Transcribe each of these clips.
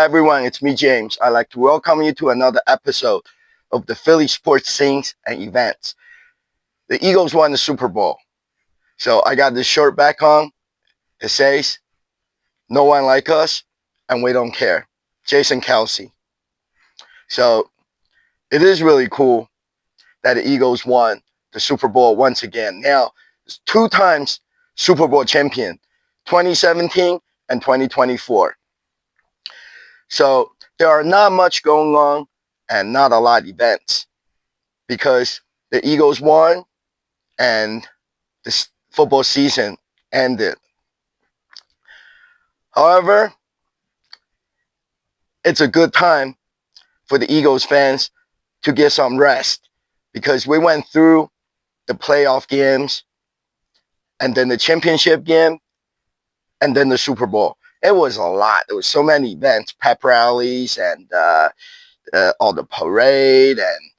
everyone, it's me, James. I'd like to welcome you to another episode of the Philly sports things and events. The Eagles won the Super Bowl. So I got this shirt back on. It says, "No one like us, and we don't care." Jason Kelsey. So it is really cool that the Eagles won the Super Bowl once again. Now, it's 2 times Super Bowl champion, 2017 and 2024. So there are not much going on and not a lot of events because the Eagles won and this football season ended. However, it's a good time for the Eagles fans to get some rest because we went through the playoff games and then the championship game and then the Super Bowl. It was a lot. There was so many events, pep rallies and all the parade and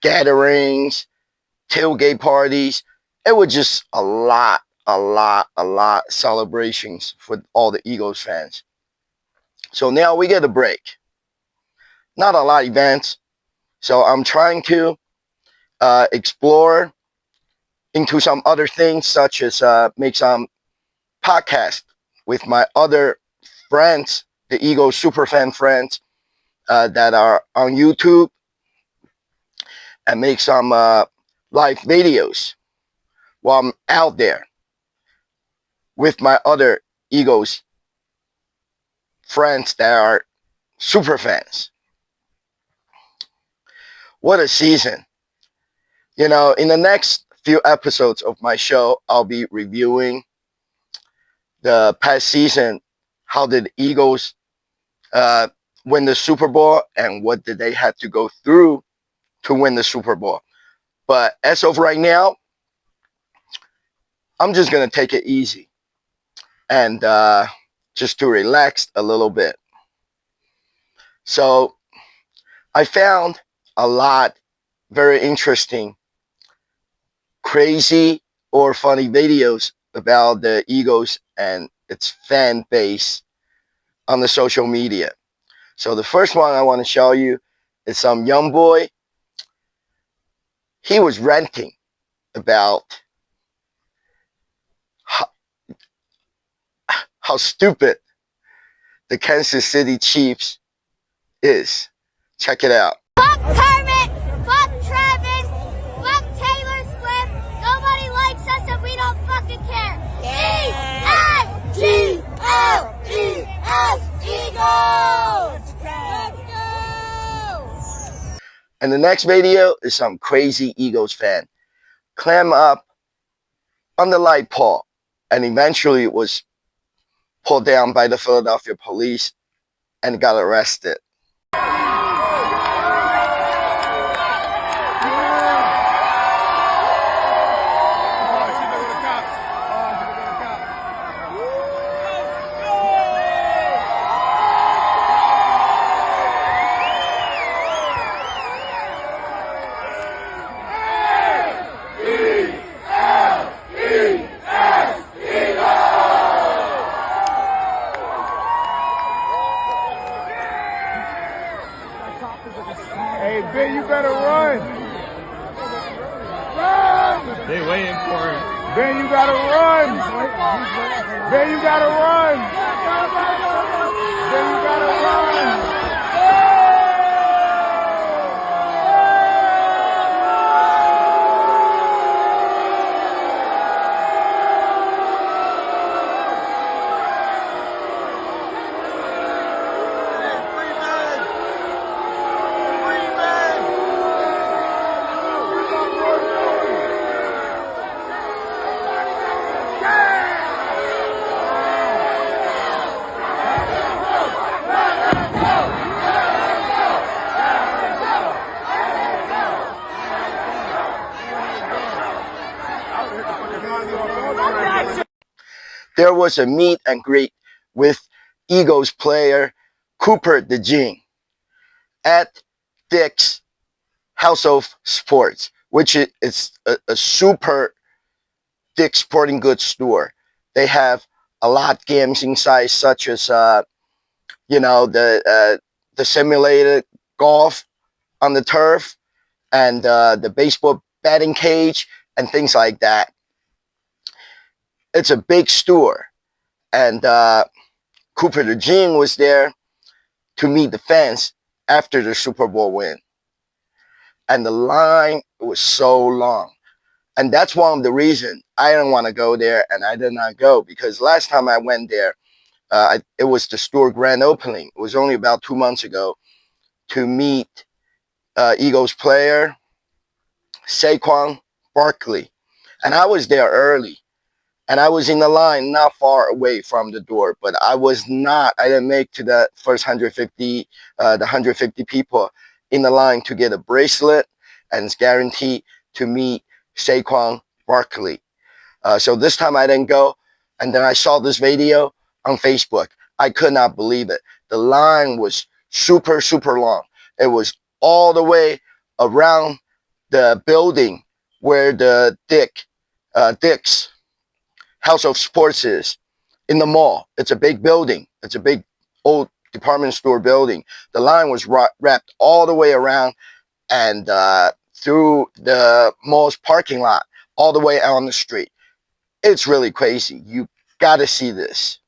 gatherings, tailgate parties. It was just a lot celebrations for all the Eagles fans. So now we get a break. Not a lot of events. So I'm trying to explore into some other things, such as make some podcasts with my other friends, the Eagles superfan friends that are on YouTube, and make some live videos while I'm out there with my other Eagles friends that are super fans. What a season. You know, in the next few episodes of my show, I'll be reviewing the past season. How did the Eagles win the Super Bowl and what did they have to go through to win the Super Bowl? But as of right now, I'm just going to take it easy and just to relax a little bit. So I found a lot very interesting, crazy or funny videos about the Eagles and its fan base on the social media. So the first one I want to show you is some young boy. He was ranting about how stupid the Kansas City Chiefs is. Check it out. Fuck Kermit, fuck Travis, fuck Taylor Swift. Nobody likes us and we don't fucking care. E-A-G-L-E-S, Eagles! Let's go! And the next video is some crazy Eagles fan climb up on the light pole and eventually was pulled down by the Philadelphia police and got arrested. Hey, Ben, you better run. Run! They waiting for him. Ben, you gotta run. Ben, you gotta run. Ben, you gotta run. There was a meet and greet with Eagles player Cooper DeJean at Dick's House of Sports, which is a super Dick's Sporting Goods store. They have a lot of games inside, such as the simulated golf on the turf, and the baseball batting cage and things like that. It's a big store, and Cooper DeJean was there to meet the fans after the Super Bowl win, and the line was so long. And that's one of the reasons I didn't want to go there, and I did not go, because last time I went there, it was the store grand opening. It was only about 2 months ago, to meet Eagles player Saquon Barkley. And I was there early, and I was in the line not far away from the door, but I didn't make to the first 150, the 150 people in the line to get a bracelet, and it's guaranteed to meet Saquon Barkley. So this time I didn't go, and then I saw this video on Facebook. I could not believe it. The line was super, super long. It was all the way around the building where the Dick's House of Sports is, in the mall. It's a big building. It's a big old department store building. The line was wrapped all the way around, and through the mall's parking lot, all the way out on the street. It's really crazy. You gotta see this.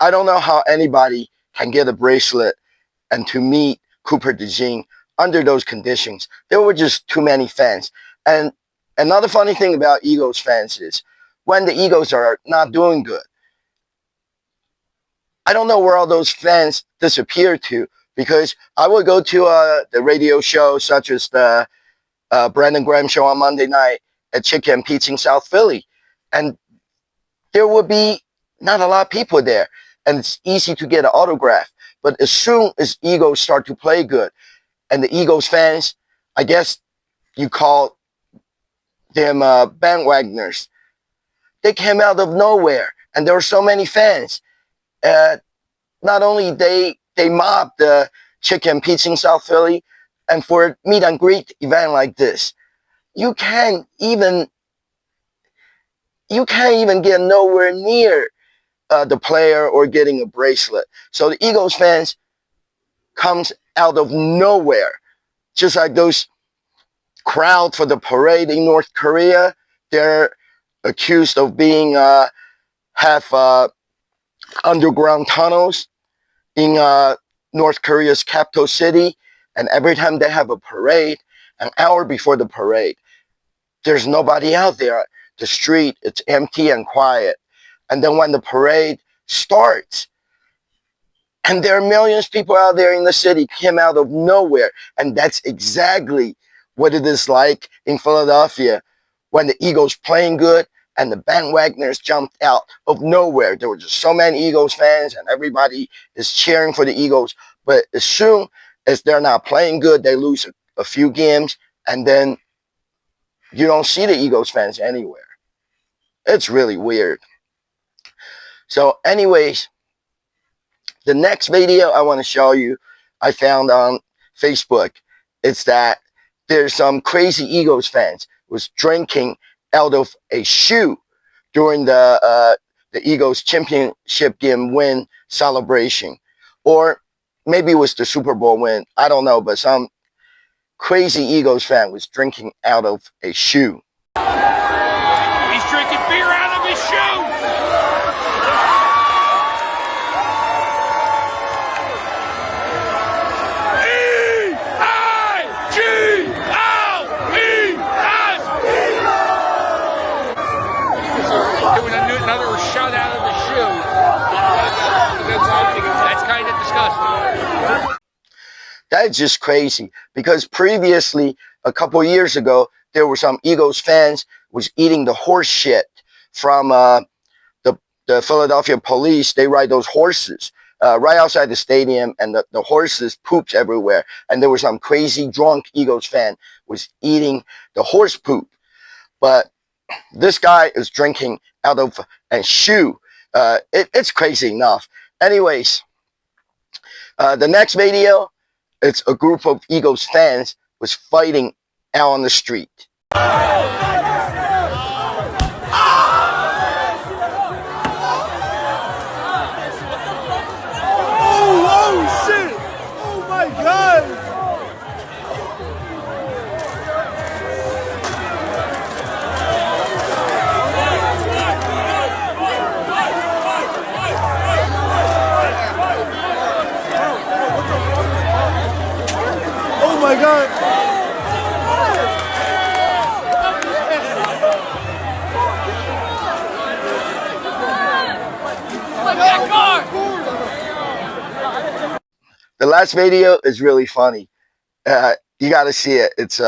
I don't know how anybody can get a bracelet and to meet Cooper DeJean under those conditions. There were just too many fans. And another funny thing about Eagles fans is, when the Eagles are not doing good, I don't know where all those fans disappear to, because I would go to the radio show, such as the Brandon Graham show on Monday night at Chicken Pete's in South Philly, and there would be not a lot of people there, and it's easy to get an autograph. But as soon as Eagles start to play good, and the Eagles fans, I guess you call them bandwagoners, they came out of nowhere, and there were so many fans. Not only they mobbed the Chicken Pete's in South Philly, and for a meet and greet event like this, you can't even get nowhere near the player or getting a bracelet. So the Eagles fans comes out of nowhere, just like those crowd for the parade in North Korea. They're accused of being half underground tunnels in North Korea's capital city, and every time they have a parade, an hour before the parade, there's nobody out there. The street, it's empty and quiet. And then when the parade starts, and there are millions of people out there in the city, came out of nowhere. And that's exactly what it is like in Philadelphia when the Eagles playing good and the bandwagoners jumped out of nowhere. There were just so many Eagles fans, and everybody is cheering for the Eagles. But as soon as they're not playing good, they lose a few games, and then you don't see the Eagles fans anywhere. It's really weird. So anyways, the next video I want to show you, I found on Facebook. It's that there's some crazy Eagles fans was drinking out of a shoe during the Eagles championship game win celebration, or maybe it was the Super Bowl win. I don't know, but some crazy Eagles fan was drinking out of a shoe. He's drinking beer out of his shoe. Doing another shot out of the shoe. That's kind of disgusting. That's just crazy, because previously, a couple years ago, there were some Eagles fans was eating the horse shit from the Philadelphia police. They ride those horses right outside the stadium, and the horses poops everywhere. And there was some crazy drunk Eagles fan was eating the horse poop. But this guy is drinking out of a shoe. It's crazy enough. Anyways, the next video, it's a group of Eagles fans was fighting out on the street. Oh shit! Oh my god! Oh my god! The last video is really funny. You got to see it. It's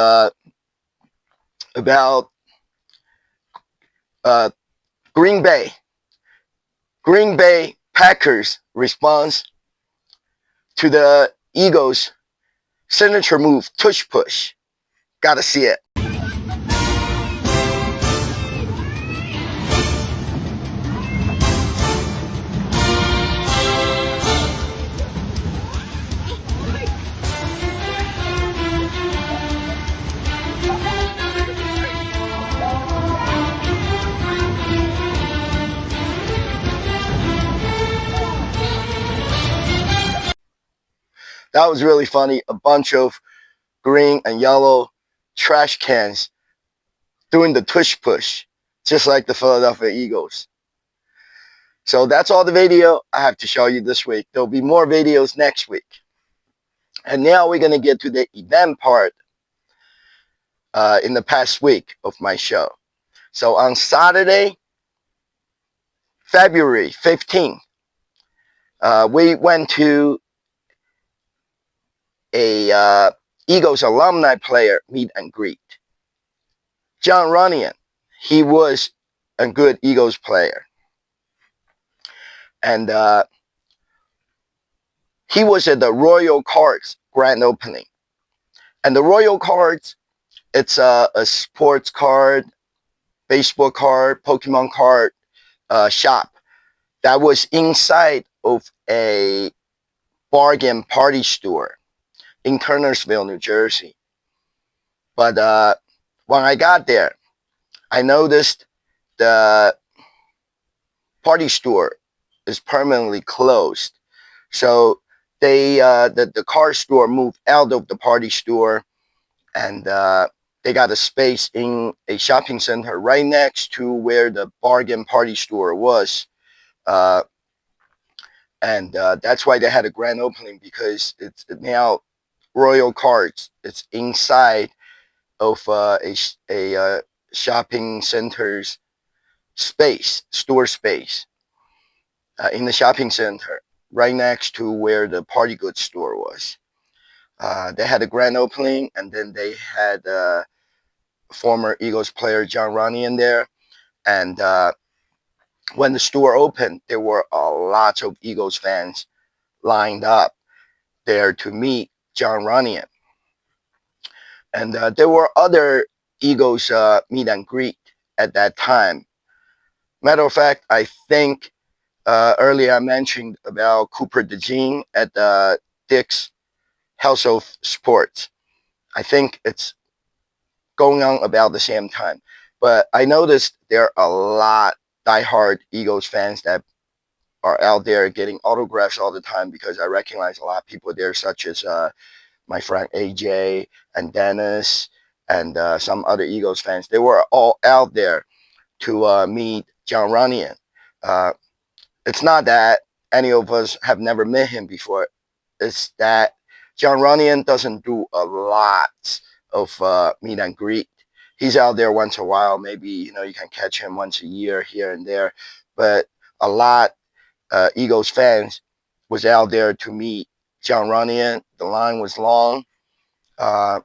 about Green Bay. Green Bay Packers response to the Eagles' signature move, tush push. Got to see it. That was really funny. A bunch of green and yellow trash cans doing the tush push, just like the Philadelphia Eagles. So that's all the video I have to show you this week. There'll be more videos next week. And now we're going to get to the event part in the past week of my show. So on Saturday, February 15th, we went to a Eagles alumni player meet and greet. Jon Runyan, he was a good Eagles player. And he was at the Royal Cards grand opening. And the Royal Cards, it's a sports card, baseball card, Pokemon card shop that was inside of a bargain party store in Kernersville, New Jersey. But when I got there, I noticed the party store is permanently closed. So they the car store moved out of the party store, and they got a space in a shopping center right next to where the bargain party store was. And that's why they had a grand opening, because it's now Royal Cards. It's inside of a shopping center's space, store space, in the shopping center, right next to where the party goods store was. They had a grand opening, and then they had former Eagles player Jon Runyan there. And when the store opened, there were a lot of Eagles fans lined up there to meet Jon Runyan. And there were other Eagles meet and greet at that time. Matter of fact, I think earlier I mentioned about Cooper DeJean at Dick's House of Sports. I think it's going on about the same time. But I noticed there are a lot diehard Eagles fans that are out there getting autographs all the time because I recognize a lot of people there, such as my friend AJ and Dennis and some other Eagles fans. They were all out there to meet Jon Runyan. Uh, it's not that any of us have never met him before. It's that Jon Runyan doesn't do a lot of meet and greet. He's out there once in a while. Maybe you can catch him once a year here and there, but a lot Eagles fans was out there to meet Jon Runyan. The line was long, uh,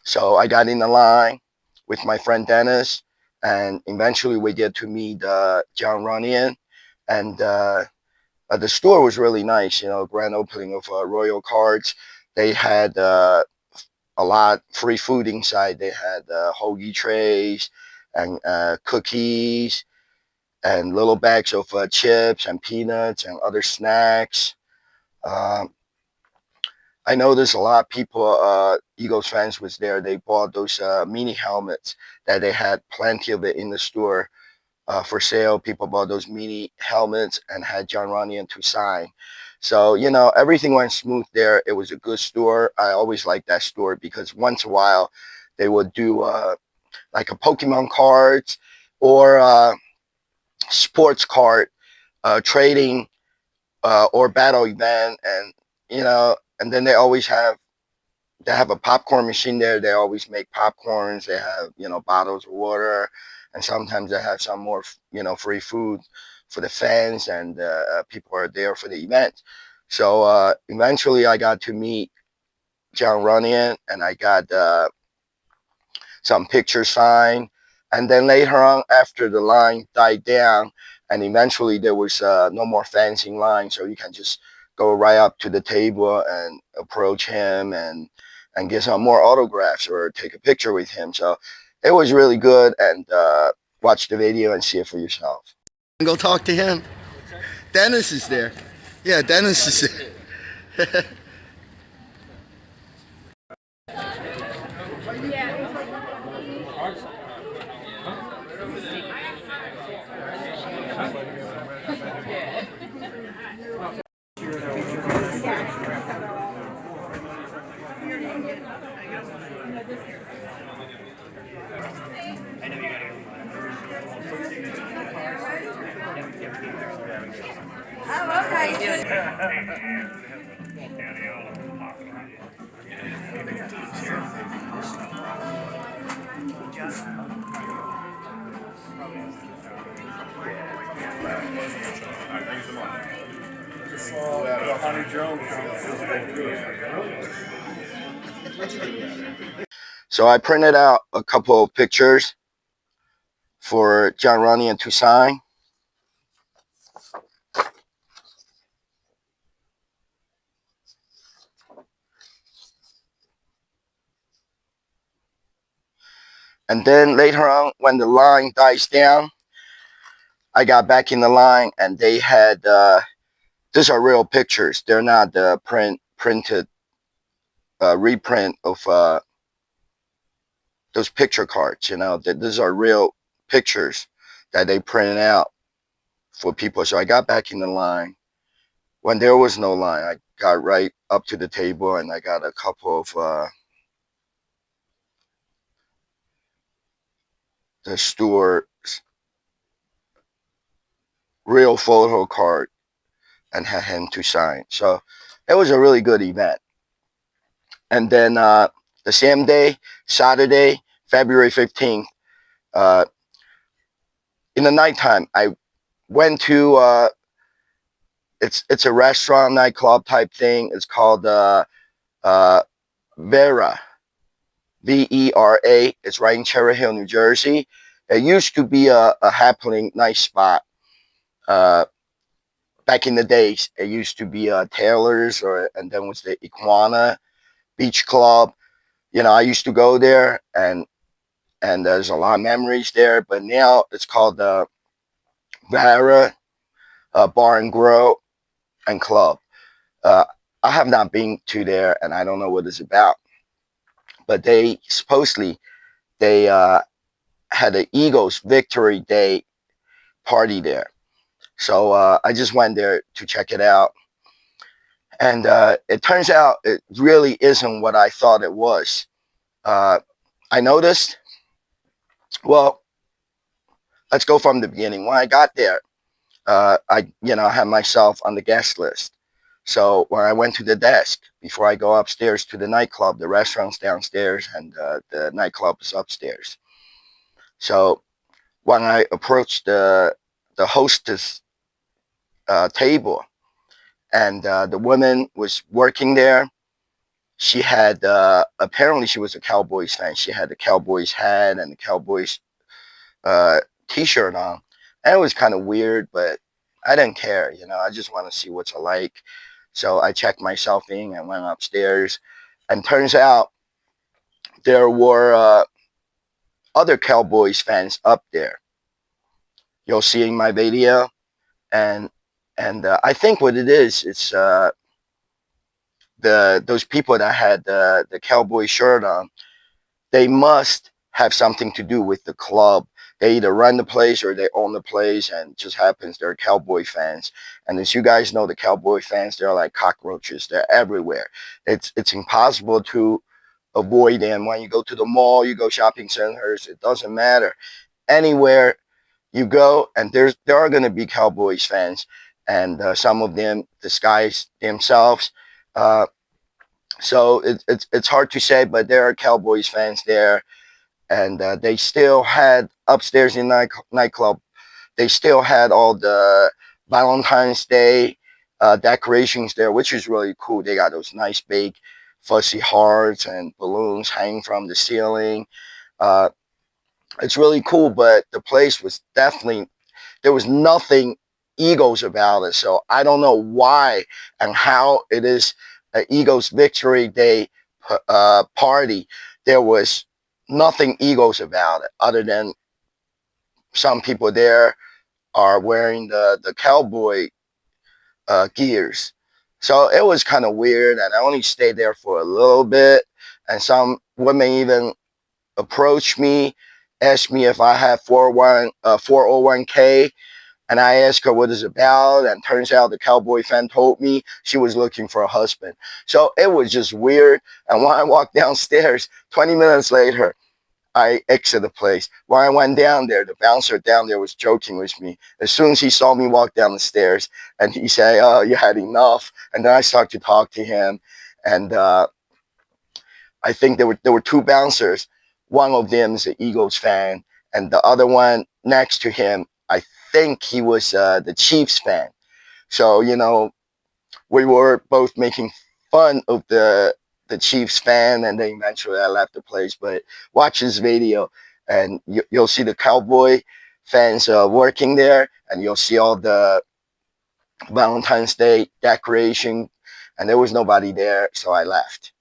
so I got in the line with my friend Dennis, and eventually we get to meet Jon Runyan, and the store was really nice. Grand opening of Royal Cards. They had a lot free food inside. They had hoagie trays and cookies and little bags of chips and peanuts and other snacks. Um, I noticed a lot of people, Eagles fans was there. They bought those mini helmets that they had plenty of it in the store for sale. People bought those mini helmets and had Jon Runyan to sign. So, everything went smooth there. It was a good store. I always liked that store because once in a while they would do like a Pokemon cards or sports card trading or battle event, and then they have a popcorn machine there. They always make popcorns. They have bottles of water, and sometimes they have some more free food for the fans, and people are there for the event. So eventually, I got to meet Jon Runyan, and I got some pictures signed. And then later on, after the line died down, and eventually there was no more fencing line, so you can just go right up to the table and approach him and get some more autographs or take a picture with him. So it was really good, and watch the video and see it for yourself. Go talk to him. Dennis is there. Yeah, Dennis is there. So I printed out a couple of pictures for Jon Runyan to sign. And then later on, when the line dies down, I got back in the line, and they had these are real pictures. They're not the printed reprint of those picture cards. These are real pictures that they printed out for people. So I got back in the line. When there was no line, I got right up to the table, and I got a couple of the steward's real photo card and had him to sign. So it was a really good event. And then the same day, Saturday, February 15th, in the nighttime, I went to it's a restaurant nightclub type thing. It's called Vera, Vera. It's right in Cherry Hill, New Jersey. It used to be a happening nice spot. Back in the days, it used to be Taylor's, and then was the Iguana Beach Club. I used to go there, and there's a lot of memories there. But now it's called Vera Bar and Grill and Club. I have not been to there, and I don't know what it's about. But they supposedly they had an Eagles Victory Day party there. So I just went there to check it out. And it turns out it really isn't what I thought it was. Uh, I noticed, well, let's go from the beginning. When I got there, I had myself on the guest list. So when I went to the desk, before I go upstairs to the nightclub, the restaurant's downstairs and the nightclub is upstairs. So when I approached the hostess table, and the woman was working there, she had apparently she was a Cowboys fan. She had the Cowboys hat and the Cowboys uh, T-shirt on, and it was kind of weird, but I didn't care. I just want to see what's alike. So I checked myself in and went upstairs, and turns out there were other Cowboys fans up there. You'll see in my video, and I think what it is, it's those people that had the Cowboy shirt on. They must have something to do with the club. They either run the place or they own the place, and it just happens they're Cowboy fans. And as you guys know, the Cowboy fans, they're like cockroaches. They're everywhere. It's impossible to avoid them. When you go to the mall, you go shopping centers, it doesn't matter. Anywhere you go, and there are going to be Cowboys fans, and some of them disguise themselves. Uh, so it's hard to say, but there are Cowboys fans there, and they still had upstairs in nightclub. They still had all the Valentine's Day decorations there, which is really cool. They got those nice big fuzzy hearts and balloons hanging from the ceiling. Uh, it's really cool, but the place was definitely, there was nothing Eagles about it. So I don't know why and how it is an Eagles Victory Day party. There was nothing Eagles about it, other than some people there are wearing the cowboy gears. So it was kind of weird, and I only stayed there for a little bit. And some women even approached me, asked me if I had 401k, and I asked her what it's about, and turns out the Cowboy fan told me she was looking for a husband. So it was just weird. And when I walked downstairs, 20 minutes later, I exited the place. When I went down there, the bouncer down there was joking with me. As soon as he saw me walk down the stairs, and he said, "Oh, you had enough." And then I started to talk to him, and I think there were two bouncers. One of them is an Eagles fan, and the other one next to him, I think he was the Chiefs fan. So we were both making fun of the Chiefs fan, and then eventually I left the place. But watch this video, and you'll see the Cowboy fans working there, and you'll see all the Valentine's Day decoration, and there was nobody there, so I left.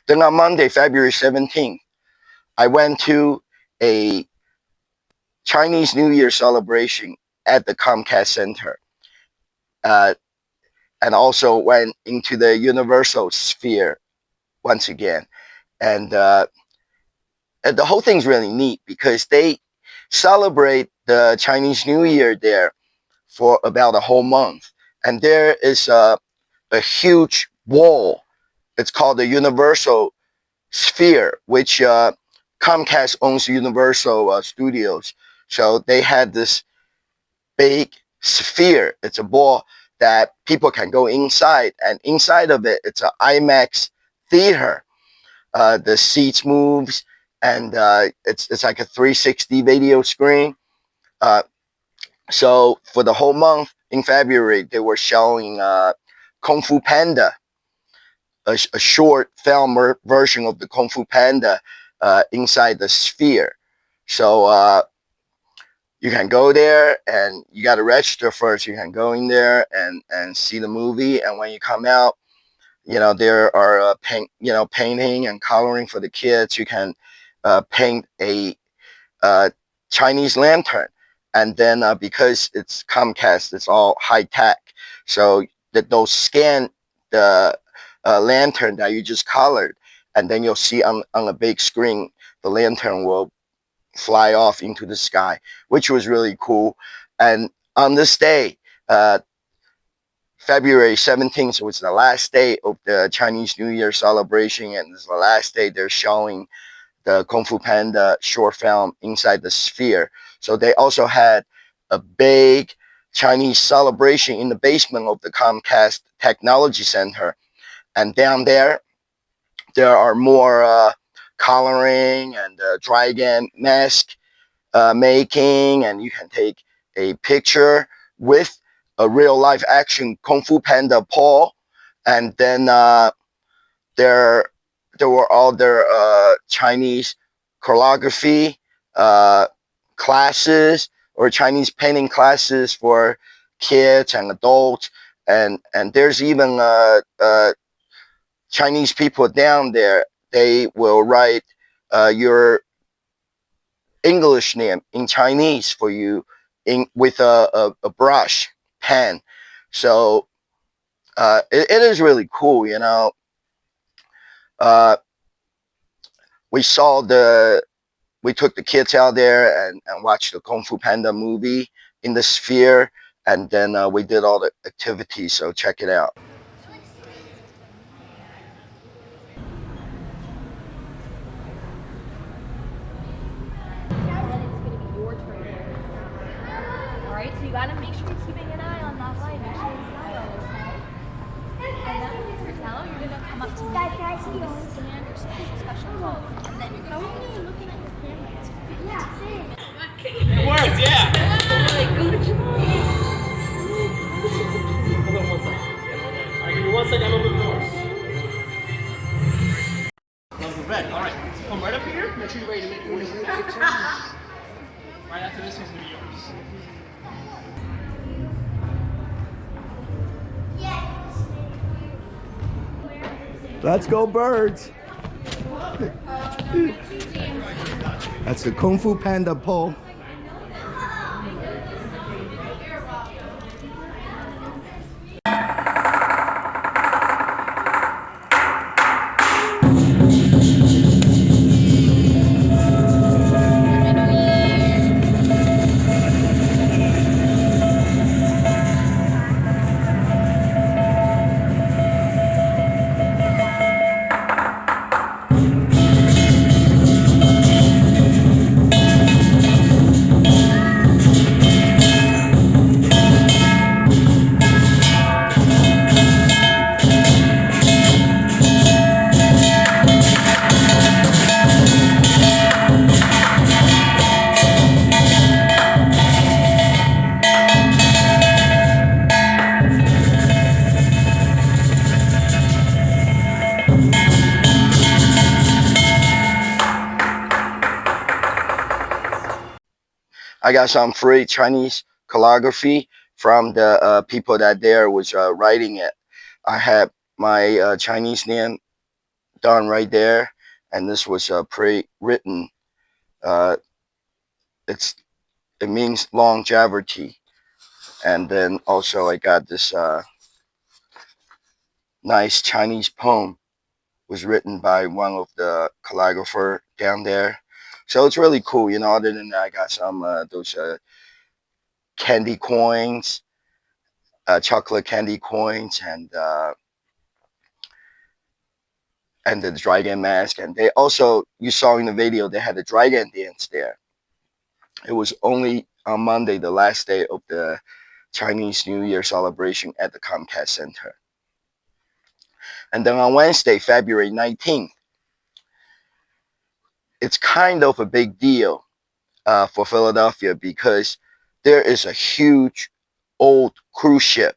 Then on Monday, February 17th, I went to a Chinese New Year celebration at the Comcast Center, uh, and also went into the Universal Sphere once again. And the whole thing's really neat because they celebrate the Chinese New Year there for about a whole month. And there is a huge wall. It's called the Universal Sphere, which Comcast owns Universal Studios. So they had this big sphere. It's a ball that people can go inside, and inside of it, it's an IMAX theater. The seats moves, and it's like a 360 video screen. Uh, so for the whole month in February, they were showing Kung Fu Panda, a short film version of the Kung Fu Panda inside the sphere. So you can go there, and you got to register first. You can go in there and see the movie, and when you come out, there are painting and coloring for the kids. You can paint a Chinese lantern, and then because it's Comcast, it's all high tech. So that they'll scan the lantern that you just colored, and then you'll see on a big screen the lantern will fly off into the sky, which was really cool. And on this day, February 17th was the last day of the Chinese New Year celebration, and it's the last day they're showing the Kung Fu Panda short film inside the sphere. So they also had a big Chinese celebration in the basement of the Comcast Technology Center. And down there are more coloring and dragon mask making, and you can take a picture with a real life action Kung Fu Panda Paul. And then there were other Chinese choreography classes or Chinese painting classes for kids and adults, and there's even Chinese people down there. They will write your English name in Chinese for you with a brush pen. So it is really cool, we took the kids out there and watched the Kung Fu Panda movie in the sphere, and then we did all the activities. So check it out. Alright, so you gotta make sure you're keeping an eye on that light. Make sure it's yellow, okay? And then with your yellow, you're gonna come up to me. You're gonna scan your special code. And then you're gonna be looking at your camera. Yeah, same. It worked, yeah. Good job. Hold on 1 second. Alright, give me 1 second, I'm open the doors. Love the red. Alright, come right up here. Make sure you're ready to make one picture. Right after this one's gonna be yours. Let's go, birds. That's the Kung Fu Panda pole. I got some free Chinese calligraphy from the people that there was writing it. I had my Chinese name done right there, and this was pre-written. Uh, it means longevity, and then also I got this nice Chinese poem was written by one of the calligrapher down there. So it's really cool, Other than that, I got some those candy coins, chocolate candy coins, and the dragon mask. And they also, you saw in the video, they had a dragon dance there. It was only on Monday, the last day of the Chinese New Year celebration at the Comcast Center. And then on Wednesday, February 19th, it's kind of a big deal for Philadelphia because there is a huge old cruise ship,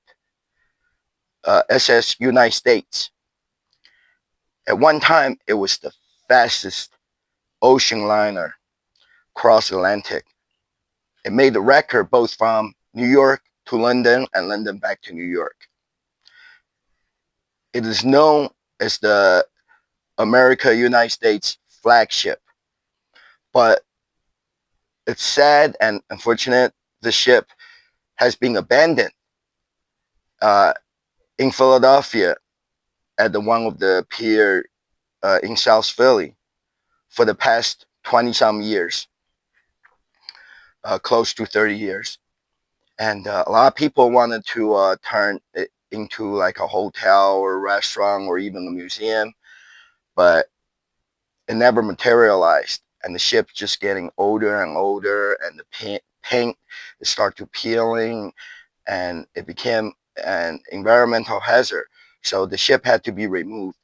SS United States. At one time, it was the fastest ocean liner cross Atlantic. It made the record both from New York to London and London back to New York. It is known as the America United States flagship, but it's sad and unfortunate the ship has been abandoned uh, in Philadelphia at the one of the pier in South Philly for the past 20 some years, close to 30 years. And a lot of people wanted to turn it into like a hotel or a restaurant or even a museum, but it never materialized. And the ship's just getting older and older, and the paint started to peeling, and it became an environmental hazard. So the ship had to be removed.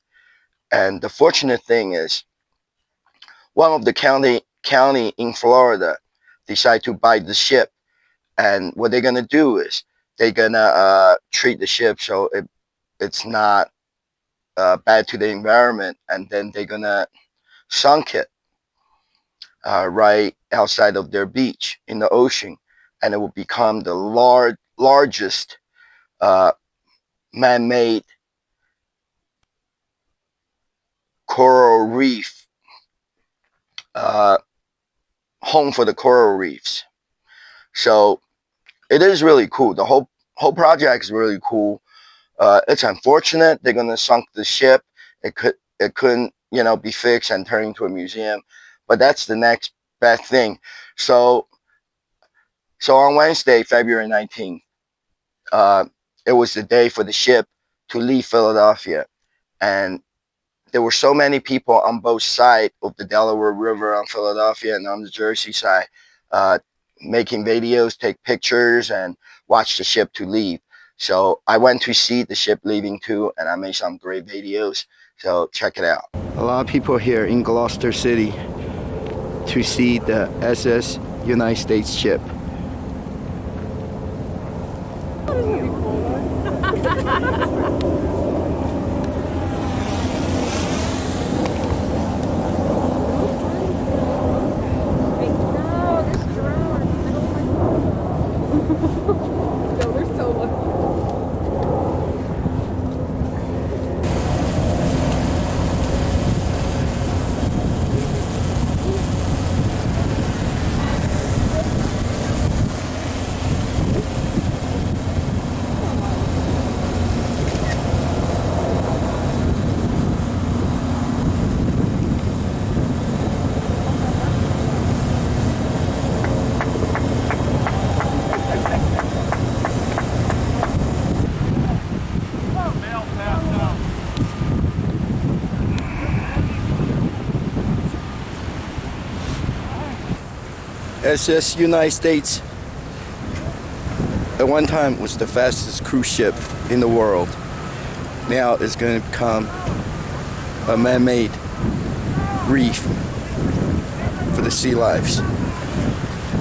And the fortunate thing is, one of the county in Florida decided to buy the ship, and what they're gonna do is they're gonna treat the ship so it's not bad to the environment, and then they're gonna sunk it right outside of their beach in the ocean, and it will become the largest uh, man-made coral reef, uh, home for the coral reefs. So it is really cool. The whole project is really cool. It's unfortunate they're gonna sunk the ship. It couldn't be fixed and turned into a museum, but that's the next best thing. So on Wednesday, February 19th, it was the day for the ship to leave Philadelphia, and there were so many people on both sides of the Delaware River on Philadelphia and on the Jersey side, uh, making videos, take pictures, and watch the ship to leave. So I went to see the ship leaving too, and I made some great videos. So check it out. A lot of people here in Gloucester City to see the SS United States ship. SS United States at one time was the fastest cruise ship in the world. Now it's going to become a man-made reef for the sea lives.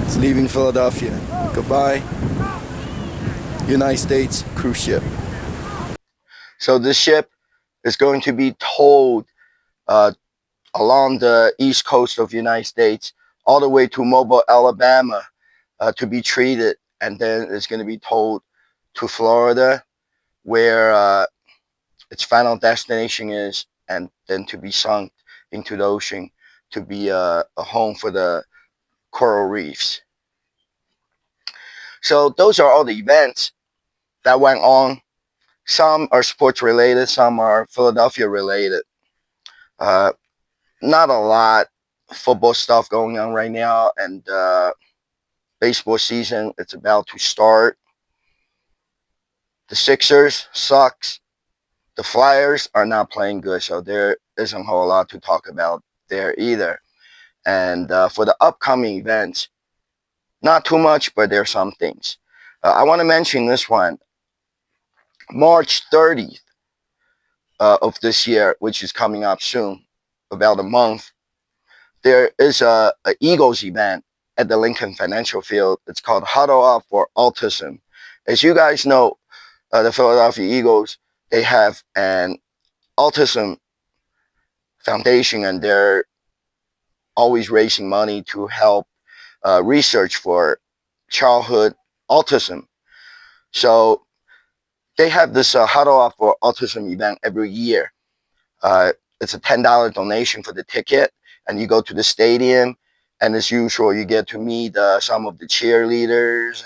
It's leaving Philadelphia. Goodbye, United States cruise ship. So this ship is going to be towed along the east coast of the United States all the way to Mobile, Alabama, to be treated, and then it's going to be towed to Florida, where its final destination is, and then to be sunk into the ocean to be a home for the coral reefs. So those are all the events that went on. Some are sports related, some are Philadelphia related. Not a lot football stuff going on right now, and baseball season, it's about to start. The Sixers sucks. The Flyers are not playing good, so there isn't a whole lot to talk about there either. And for the upcoming events, not too much, but there are some things. I want to mention this one. March 30th of this year, which is coming up soon, about a month, there is a Eagles event at the Lincoln Financial Field. It's called Huddle Up for Autism. As you guys know, the Philadelphia Eagles, they have an autism foundation, and they're always raising money to help research for childhood autism. So they have this Huddle Up for Autism event every year. It's a $10 donation for the ticket, and you go to the stadium, and as usual, you get to meet some of the cheerleaders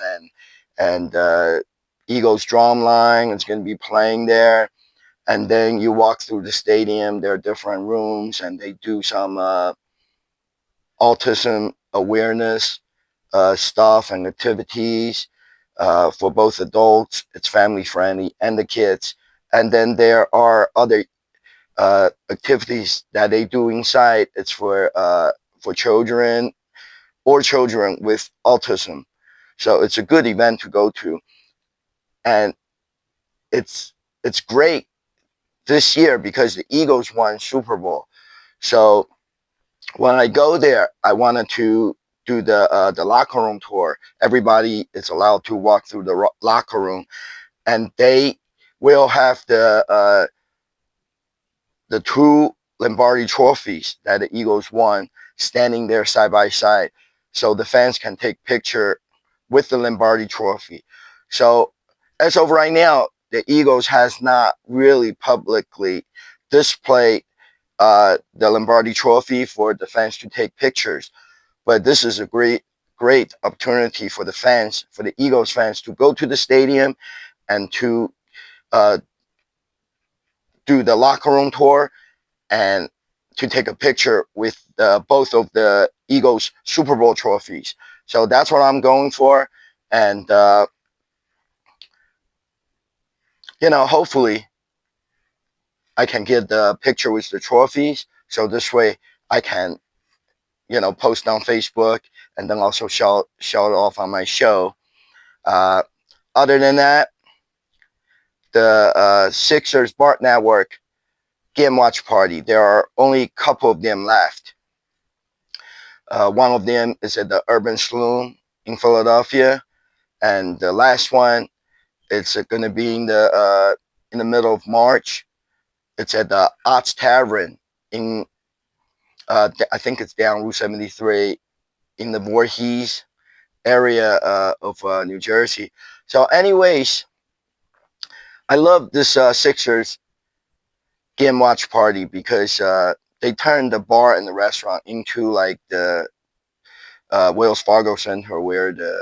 and Eagles drumline. It's going to be playing there, and then you walk through the stadium. There are different rooms, and they do some autism awareness stuff and activities for both adults. It's family friendly and the kids. And then there are other activities that they do inside. It's for children or children with autism. So it's a good event to go to, and it's great this year because the Eagles won Super Bowl. So when I go there, I wanted to do the locker room tour. Everybody is allowed to walk through the locker room, and they will have the two Lombardi trophies that the Eagles won standing there side by side, so the fans can take picture with the Lombardi trophy. So as of right now, the Eagles has not really publicly displayed the Lombardi trophy for the fans to take pictures. But this is a great opportunity for the fans, for the Eagles fans, to go to the stadium and to uh, do the locker room tour and to take a picture with both of the Eagles Super Bowl trophies. So that's what I'm going for. And, hopefully I can get the picture with the trophies. So this way I can, post on Facebook and then also shout it off on my show. Uh, Other than that, the Sixers Bart Network Game Watch Party, there are only a couple of them left. One of them is at the Urban Saloon in Philadelphia, and the last one, it's going to be in the middle of March. It's at the Ott's Tavern in I think it's down Route 73 in the Voorhees area of New Jersey. So, anyways, I love this Sixers Game Watch Party because they turned the bar and the restaurant into like the Wells Fargo Center where the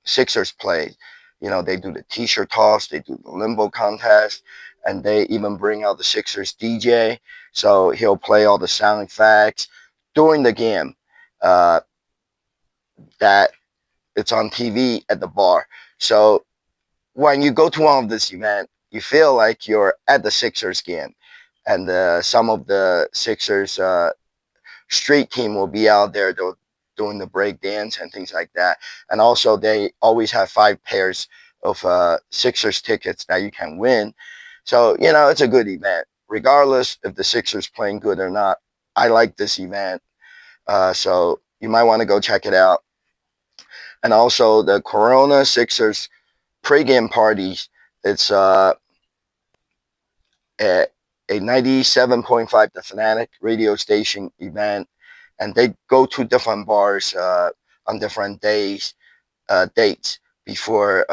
Sixers play. They do the T-shirt toss, they do the limbo contest, and they even bring out the Sixers DJ. So he'll play all the sound effects during the game that it's on TV at the bar. So when you go to one of this event, you feel like you're at the Sixers game, and some of the Sixers street team will be out there doing the break dance and things like that. And also, they always have 5 pairs of Sixers tickets that you can win. So, it's a good event. Regardless if the Sixers playing good or not, I like this event. So you might want to go check it out. And also the Corona Sixers pregame parties. It's a 97.5 The Fanatic radio station event, and they go to different bars on different dates before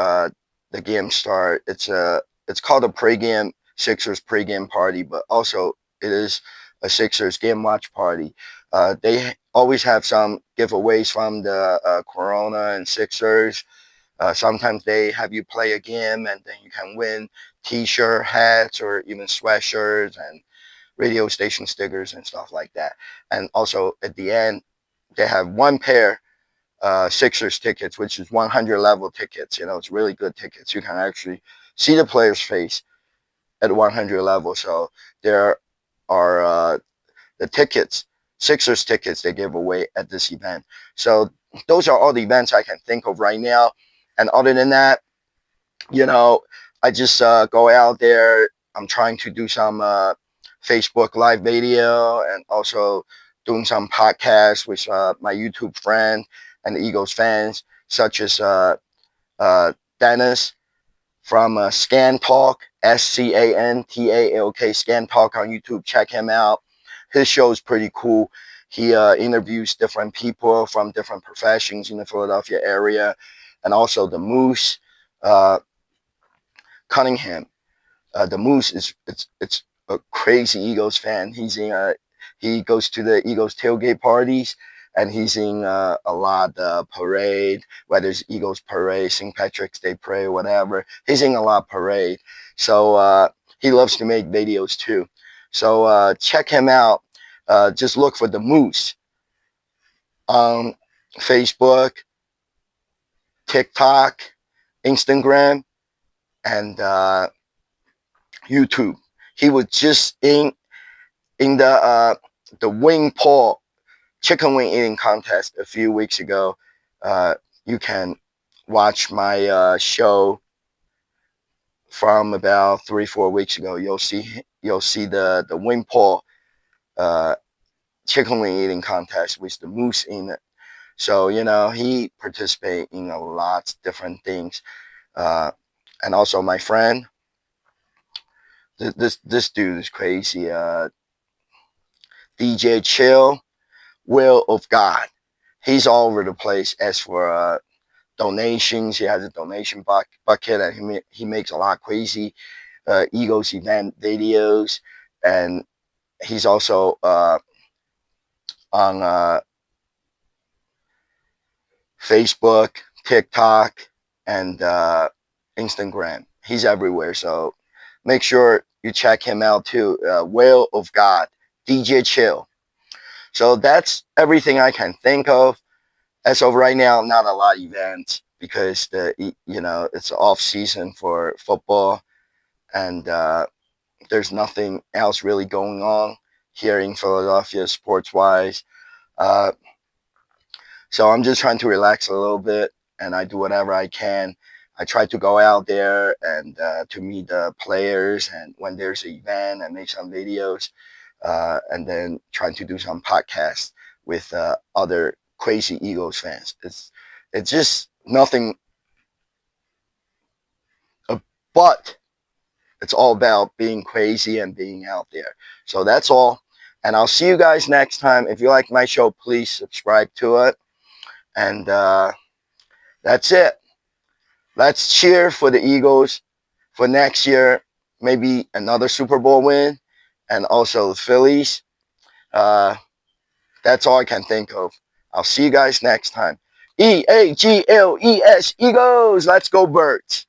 the game start. It's called a pregame Sixers pregame party, but also it is a Sixers game watch party. They always have some giveaways from the Corona and Sixers. Sometimes they have you play a game and then you can win T-shirt, hats, or even sweatshirts and radio station stickers and stuff like that. And also at the end, they have 1 pair Sixers tickets, which is 100 level tickets. It's really good tickets. You can actually see the player's face at 100 level. So there are the tickets, Sixers tickets they give away at this event. So those are all the events I can think of right now. And other than that, I just go out there. I'm trying to do some Facebook live video and also doing some podcasts with my YouTube friend and the Eagles fans, such as Dennis from Scan Talk, SCANTALK, Scan Talk on YouTube. Check him out. His show is pretty cool. He interviews different people from different professions in the Philadelphia area, and also the Moose Cunningham. The Moose is it's a crazy Eagles fan. He goes to the Eagles tailgate parties, and he's in a lot parade, whether it's Eagles parade, St. Patrick's Day parade, whatever. He's in a lot parade. So he loves to make videos too. So check him out. Just look for the Moose on Facebook, TikTok, Instagram, and YouTube. He was just in the wing paw chicken wing eating contest a few weeks ago. You can watch my show from about 3-4 weeks ago. You'll see the wing paw chicken wing eating contest with the moose in it. So he participated in a lot of different things. And also my friend, this dude is crazy. DJ Chill, Will of God. He's all over the place. As for donations, he has a donation bucket, and he makes a lot of crazy Eagles event videos. And he's also on Facebook, TikTok, and Instagram. He's everywhere. So make sure you check him out too. Will of God, DJ Chill. So that's everything I can think of. As of right now, not a lot of events because it's off season for football, and there's nothing else really going on here in Philadelphia sports wise. So I'm just trying to relax a little bit, and I do whatever I can. I try to go out there and to meet the players, and when there's an event, and make some videos, and then trying to do some podcasts with other crazy Eagles fans. It's just nothing, but it's all about being crazy and being out there. So that's all, and I'll see you guys next time. If you like my show, please subscribe to it, and that's it. Let's cheer for the Eagles for next year, maybe another Super Bowl win, and also the Phillies. That's all I can think of. I'll see you guys next time. EAGLES, Eagles. Let's go, Birds.